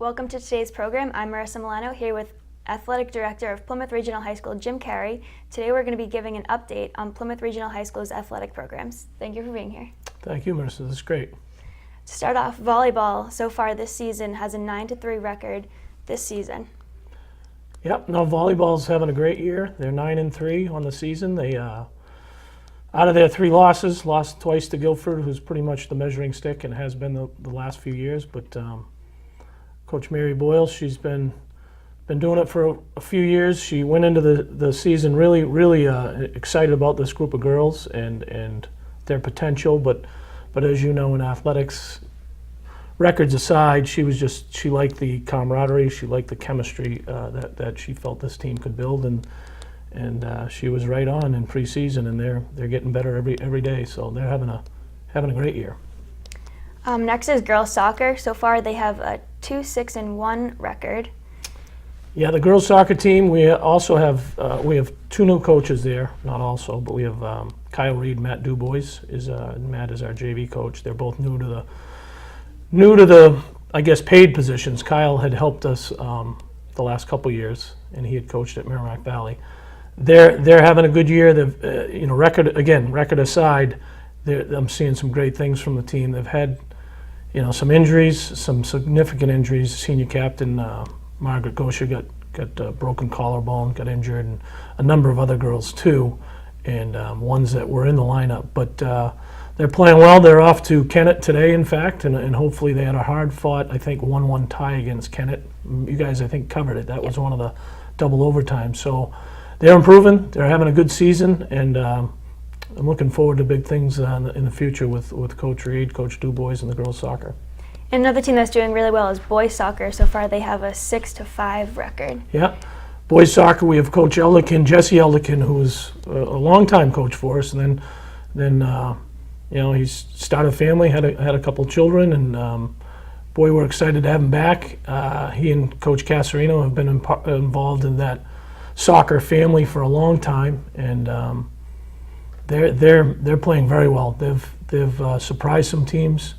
Welcome to today's program. I'm Marissa Milano here with Athletic Director of Plymouth Regional High School, Jim Carey. Today we're going to be giving an update on Plymouth Regional High School's athletic programs. Thank you for being here. Thank you, Marissa. This is great. To start off, volleyball so far this season has a 9-3 record this season. Yep, no, volleyball's having a great year. They're 9-3 on the season. They, out of their 3 losses, lost twice to Guilford, who's pretty much the measuring stick and has been the last few years. But Coach Mary Boyle, she's been doing it for a few years. She went into the season really excited about this group of girls and their potential. But as you know, in athletics, records aside, she liked the camaraderie, she liked the chemistry that she felt this team could build, and she was right on in preseason, and they're getting better every day. So they're having a great year. Next is girls soccer. So far they have a 2-6-1 record. Yeah, the girls soccer team. We also have 2 new coaches there. Not also, but we have Kyle Reed, Matt Dubois Matt is our JV coach. They're both new to the I guess paid positions. Kyle had helped us the last couple years, and he had coached at Merrimack Valley. They're having a good year. They've record aside, I'm seeing some great things from the team. They've had some injuries, some significant injuries. Senior captain Margaret Gosher got a broken collarbone, got injured, and a number of other girls too, and ones that were in the lineup. But they're playing well. They're off to Kennett today, in fact, and hopefully they had a hard-fought, I think, 1-1 tie against Kennett. You guys, I think, covered it. That was one of the double overtime. So they're improving. They're having a good season, and I'm looking forward to big things in the future with Coach Reed, Coach Dubois, and the girls soccer. Another team that's doing really well is boys soccer. So far they have a 6-5 record. Yeah. Boys soccer, we have Coach Elderkin, Jesse Elderkin, who was a longtime coach for us, and then he's started a family, had a couple children, and boy, we're excited to have him back. He and Coach Casarino have been involved in that soccer family for a long time, and they're playing very well. They've surprised some teams,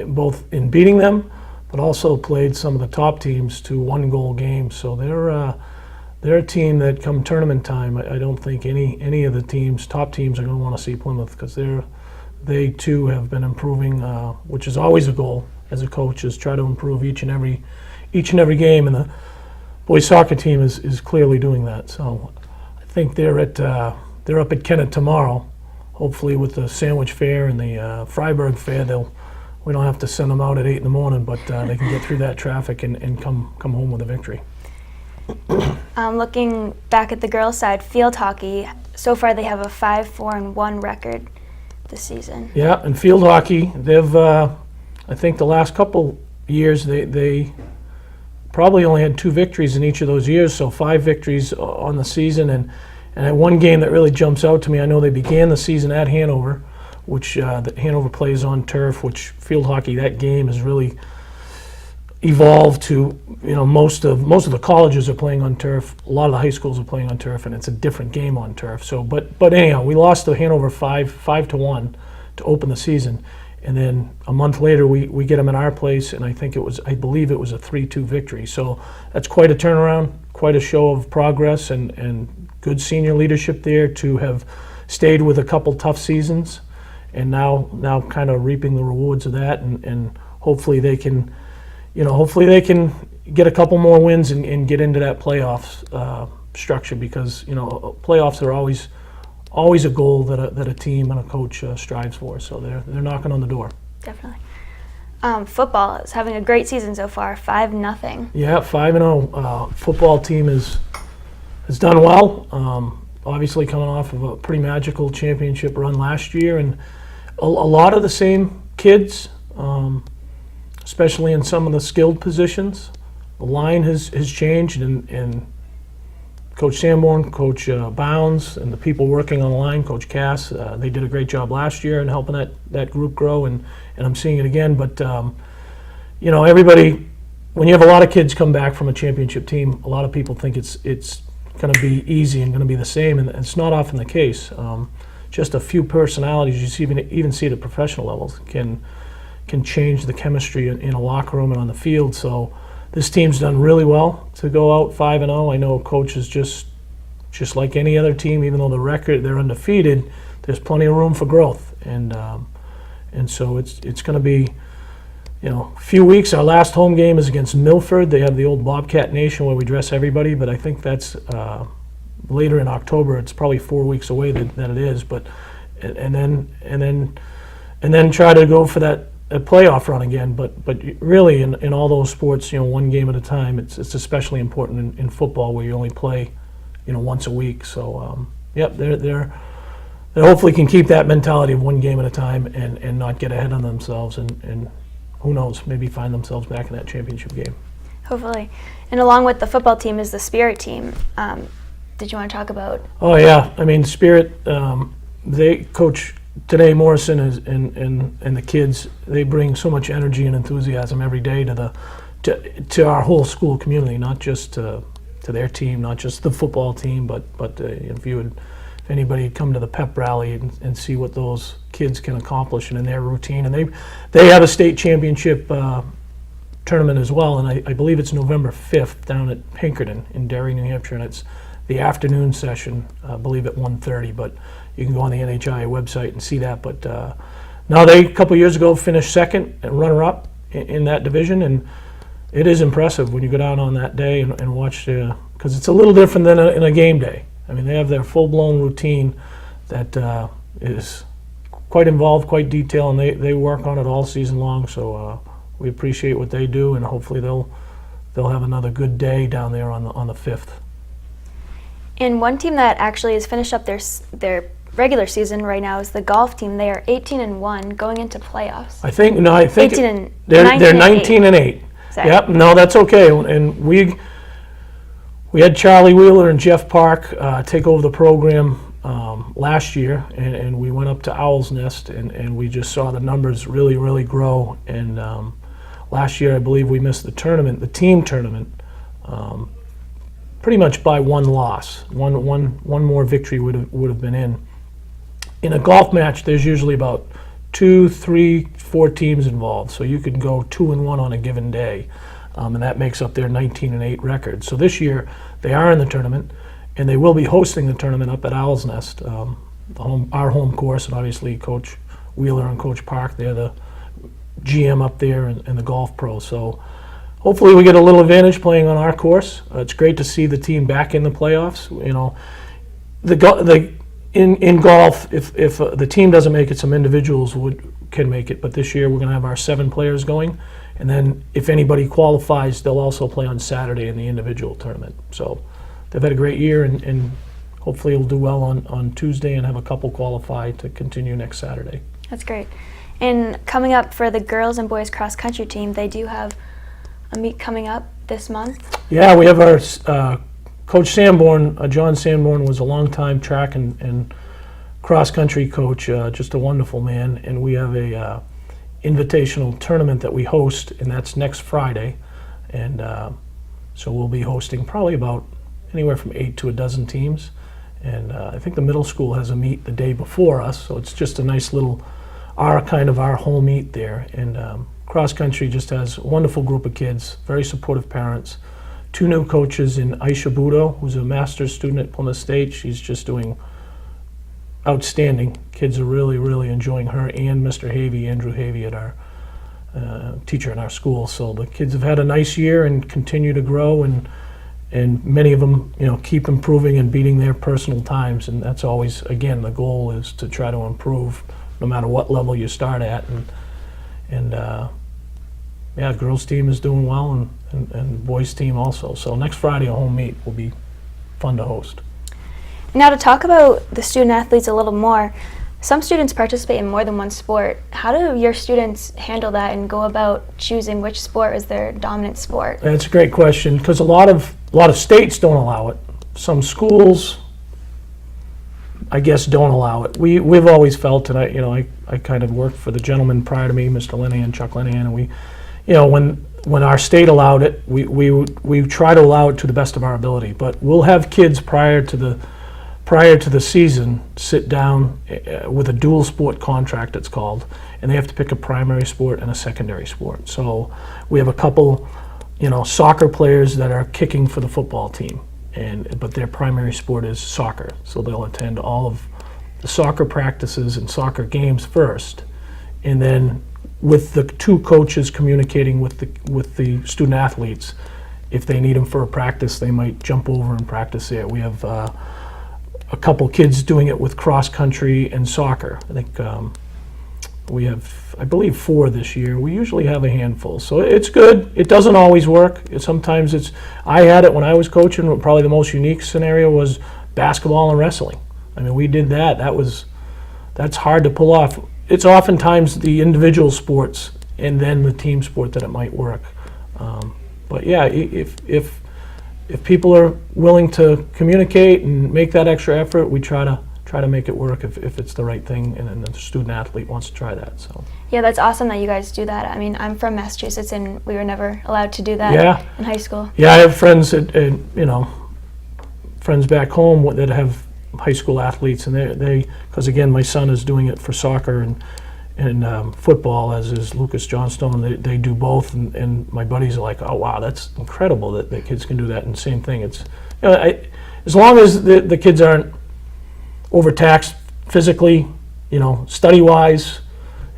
both in beating them, but also played some of the top teams to 1-goal games. So they're a team that come tournament time, I don't think any of the top teams are going to want to see Plymouth, because they too have been improving, which is always a goal as a coach, is try to improve each and every game, and the boys soccer team is clearly doing that. So I think they're up at Kennett tomorrow, hopefully with the sandwich fair and the Freiburg fair. We don't have to send them out at 8 in the morning, but they can get through that traffic and come home with a victory. Looking back at the girls' side, field hockey, so far they have a 5-4-1 record this season. Yeah, and field hockey, they've, I think the last couple years, they probably only had 2 victories in each of those years, so 5 victories on the season. And one game that really jumps out to me, I know they began the season at Hanover, which Hanover plays on turf, which field hockey, that game has really evolved to, most of the colleges are playing on turf, a lot of the high schools are playing on turf, and it's a different game on turf. So, but anyhow, we lost to Hanover 5-1 to open the season, and then a month later we get them at our place, and I believe it was a 3-2 victory. So that's quite a turnaround, quite a show of progress, and good senior leadership there to have stayed with a couple tough seasons, and now kind of reaping the rewards of that, and hopefully they can get a couple more wins and get into that playoffs structure, because playoffs are always a goal that a team and a coach strives for. So they're knocking on the door. Definitely. Football is having a great season so far, 5-0. Yeah, 5-0. Football team has done well. Obviously coming off of a pretty magical championship run last year, and a lot of the same kids, especially in some of the skilled positions. The line has changed, and Coach Sanborn, Coach Bounds, and the people working on the line, Coach Cass, they did a great job last year in helping that group grow, and I'm seeing it again. But everybody, when you have a lot of kids come back from a championship team, a lot of people think it's going to be easy and going to be the same, and it's not often the case. Just a few personalities, you even see it at professional levels, can change the chemistry in a locker room and on the field. So this team's done really well to go out 5-0. I know coach is just like any other team, even though the record they're undefeated. There's plenty of room for growth, and so it's going to be, a few weeks. Our last home game is against Milford. They have the old Bobcat Nation where we dress everybody, but I think that's later in October. It's probably 4 weeks away that it is, but and then try to go for that a playoff run again. But really, in all those sports, one game at a time. It's especially important in football where you only play, once a week. So they're hopefully can keep that mentality of one game at a time and not get ahead of themselves and who knows, maybe find themselves back in that championship game. Hopefully. And along with the football team is the Spirit team. Did you want to talk about? Oh yeah, I mean Spirit. They coach today Morrison and the kids. They bring so much energy and enthusiasm every day to our whole school community, not just to their team, not just the football team, but if anybody had come to the pep rally and see what those kids can accomplish and in their routine. And they have a state championship tournament as well, and I believe it's November 5th down at Pinkerton in Derry, New Hampshire, and it's the afternoon session, I believe at 1:30, but you can go on the NHIA website and see that. But now they, a couple years ago, finished second and runner-up in that division, and it is impressive when you go down on that day and watch, because it's a little different than in a game day. I mean, they have their full-blown routine that is quite involved, quite detailed, and they work on it all season long. So we appreciate what they do, and hopefully they'll have another good day down there on the 5th. And one team that actually has finished up their regular season right now is the golf team. They are 18-1 going into playoffs. I think 18 and they're 19 and 8. Sorry. Yep, no, that's okay. And we had Charlie Wheeler and Jeff Park take over the program last year, and we went up to Owl's Nest, and we just saw the numbers really, really grow. And last year, I believe we missed the team tournament, pretty much by one loss. One more victory would have been in. In a golf match, there's usually about 2, 3, 4 teams involved, so you can go 2-1 on a given day. And that makes up their 19-8 record. So this year they are in the tournament, and they will be hosting the tournament up at Owl's Nest, our home course, and obviously Coach Wheeler and Coach Park, they're the GM up there and the golf pro. So hopefully we get a little advantage playing on our course. It's great to see the team back in the playoffs. In golf, if the team doesn't make it, some individuals can make it. But this year we're going to have our 7 players going. And then if anybody qualifies, they'll also play on Saturday in the individual tournament. So they've had a great year, and hopefully it'll do well on Tuesday and have a couple qualify to continue next Saturday. That's great. And coming up for the girls and boys cross country team, they do have a meet coming up this month. Yeah, we have our Coach Sanborn. John Sanborn was a longtime track and cross country coach, just a wonderful man, and we have a invitational tournament that we host, and that's next Friday, and so we'll be hosting probably about anywhere from 8 to a dozen teams, and I think the middle school has a meet the day before us, so it's just a nice little our whole meet there. And cross country just has a wonderful group of kids, very supportive parents, 2 new coaches in Aisha Budo, who's a master's student at Plymouth State. She's just doing outstanding. Kids are really, really enjoying her, and Mr. Havey, Andrew Havey, at our teacher in our school. So the kids have had a nice year and continue to grow, and many of them, keep improving and beating their personal times. And that's always, again, the goal is to try to improve no matter what level you start at. And girls team is doing well, and boys team also. So next Friday, a home meet will be fun to host. Now, to talk about the student athletes a little more, some students participate in more than one sport. How do your students handle that and go about choosing which sport is their dominant sport? That's a great question, because a lot of states don't allow it. Some schools, I guess, don't allow it. We've always felt, and I kind of worked for the gentleman prior to me, Mr. Linehan, Chuck Linehan, and we, when our state allowed it, we try to allow it to the best of our ability. But we'll have kids prior to the season sit down with a dual sport contract, it's called, and they have to pick a primary sport and a secondary sport. So we have a couple soccer players that are kicking for the football team, but their primary sport is soccer. So they'll attend all of the soccer practices and soccer games first, and then with the two coaches communicating with the student athletes, if they need them for a practice, they might jump over and practice there. We have a couple kids doing it with cross country and soccer. I think we have, I believe, 4 this year. We usually have a handful, so it's good. It doesn't always work. Sometimes it's. I had it when I was coaching. Probably the most unique scenario was basketball and wrestling. I mean, we did that. That's hard to pull off. It's oftentimes the individual sports and then the team sport that it might work. But yeah, if people are willing to communicate and make that extra effort, we try to make it work if it's the right thing and the student athlete wants to try that. So Yeah, that's awesome that you guys do that. I mean, I'm from Massachusetts and we were never allowed to do that in high school. Yeah, I have friends friends back home that have high school athletes, and they because again, my son is doing it for soccer and football, as is Lucas Johnstone. They do both, and my buddies are like, oh wow, that's incredible that the kids can do that. And same thing, it's as long as the kids aren't overtaxed physically, study wise.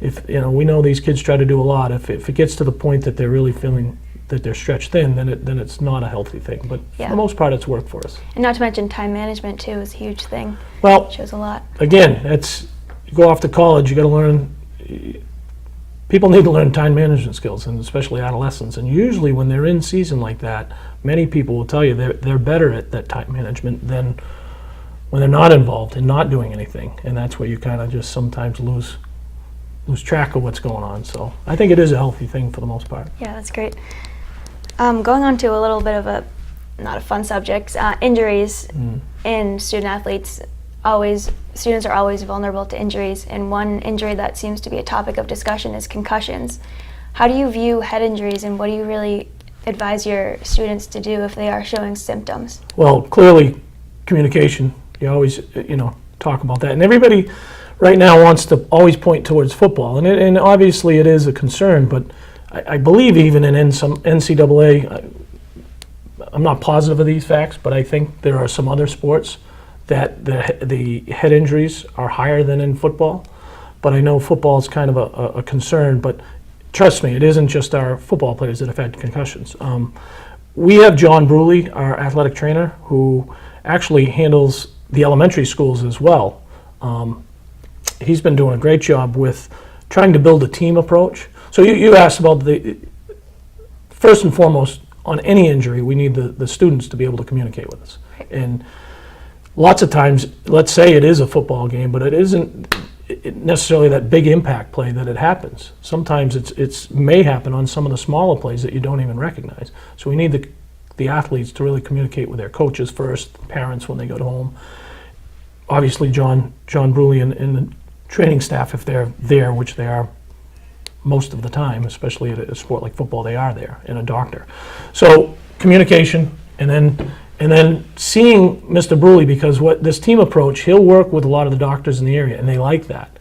If we know these kids try to do a lot. If it gets to the point that they're really feeling that they're stretched thin, then it's not a healthy thing. But for the most part, it's worked for us. And not to mention time management too is a huge thing. Well, it shows a lot. Again, you go off to college, you got to learn. People need to learn time management skills, and especially adolescents. And usually, when they're in season like that, many people will tell you they're better at that time management than when they're not involved and not doing anything. And that's where you kind of just sometimes lose track of what's going on. So I think it is a healthy thing for the most part. Yeah, that's great. Going on to a little bit of not a fun subject, injuries in student athletes. Students are always vulnerable to injuries, and one injury that seems to be a topic of discussion is concussions. How do you view head injuries, and what do you really advise your students to do if they are showing symptoms? Well, clearly communication. You always talk about that, and everybody right now wants to always point towards football, and obviously it is a concern, but I believe even in some NCAA, I'm not positive of these facts, but I think there are some other sports that the head injuries are higher than in football. But I know football is kind of a concern, but trust me, it isn't just our football players that have had concussions. We have John Bruley, our athletic trainer, who actually handles the elementary schools as well. He's been doing a great job with trying to build a team approach. So you asked about first and foremost, on any injury, we need the students to be able to communicate with us. And lots of times, let's say it is a football game, but it isn't necessarily that big impact play that it happens. Sometimes it's may happen on some of the smaller plays that you don't even recognize. So we need the athletes to really communicate with their coaches first, parents when they go home. Obviously, John Bruley and the training staff, if they're there, which they are most of the time, especially at a sport like football, they are there, and a doctor. So communication, and then seeing Mr. Bruley, because what this team approach, he'll work with a lot of the doctors in the area, and they like that.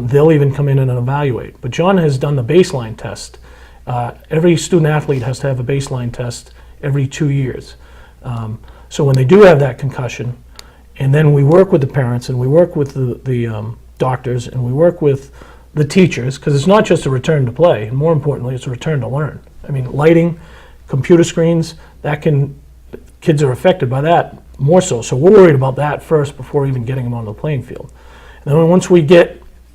They'll even come in and evaluate. But John has done the baseline test. Every student athlete has to have a baseline test every 2 years. So when they do have that concussion, and then we work with the parents, and we work with the doctors, and we work with the teachers, because it's not just a return to play, and more importantly, it's a return to learn. I mean, lighting, computer screens, kids are affected by that more so. So we're worried about that first before even getting them on the playing field. And then once we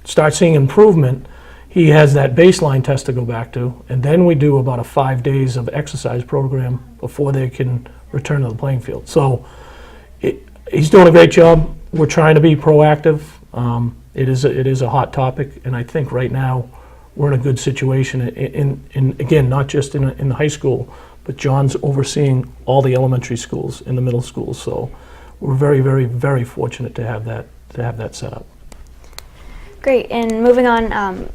start seeing improvement, he has that baseline test to go back to, and then we do about a 5 days of exercise program before they can return to the playing field. So he's doing a great job. We're trying to be proactive. It is a hot topic, and I think right now we're in a good situation. In again, not just in the high school, but John's overseeing all the elementary schools and the middle schools. So we're very, very, very fortunate to have that set up. Great. And moving on,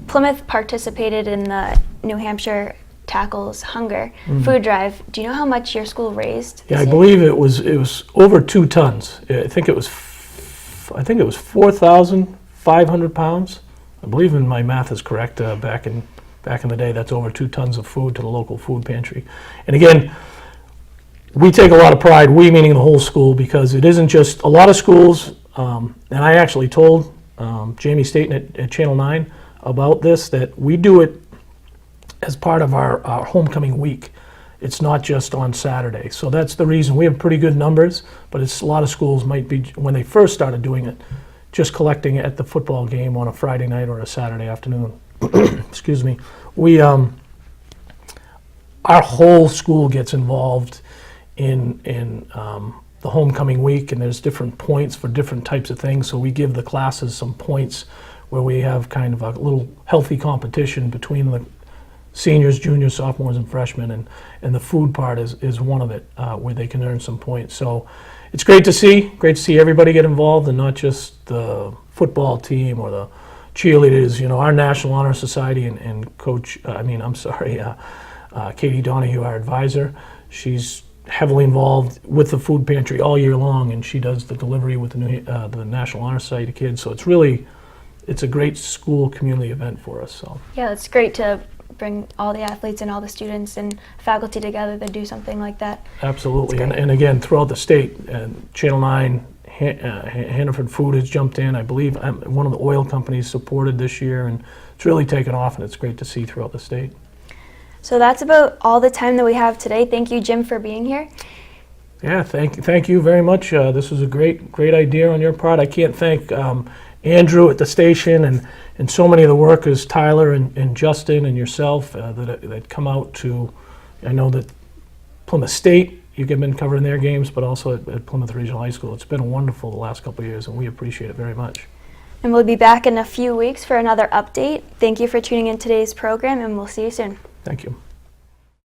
Plymouth participated in the New Hampshire Tackles Hunger food drive. Do you know how much your school raised? Yeah, I believe it was over 2 tons. I think it was 4,500 pounds. I believe my math is correct. Back in Back in the day, that's over 2 tons of food to the local food pantry. And again, we take a lot of pride, we meaning the whole school, because it isn't just a lot of schools, and I actually told Jamie Staten at Channel 9 about this, that we do it as part of our homecoming week. It's not just on Saturday. So that's the reason. We have pretty good numbers, but it's a lot of schools might be, when they first started doing it, just collecting it at the football game on a Friday night or a Saturday afternoon. Excuse me. We, our whole school gets involved in the homecoming week, and there's different points for different types of things. So we give the classes some points where we have kind of a little healthy competition between the seniors, juniors, sophomores, and freshmen, and the food part is one of it, where they can earn some points. So it's great to see everybody get involved, and not just the football team or the cheerleaders. You know, our National Honor Society and Coach, Katie Donahue, our advisor, she's heavily involved with the food pantry all year long, and she does the delivery with the National Honor Society kids. So it's a great school community event for us. So yeah, it's great to bring all the athletes and all the students and faculty together to do something like that. Absolutely, and again, throughout the state, Channel 9, Hannaford Food has jumped in. I believe one of the oil companies supported this year, and it's really taken off, and it's great to see throughout the state. So that's about all the time that we have today. Thank you, Jim, for being here. Yeah, thank you very much. This was a great idea on your part. I can't thank Andrew at the station and so many of the workers, Tyler and Justin and yourself, that come out to. I know that Plymouth State, you've been covering their games, but also at Plymouth Regional High School. It's been wonderful the last couple of years, and we appreciate it very much. And we'll be back in a few weeks for another update. Thank you for tuning in today's program, and we'll see you soon. Thank you.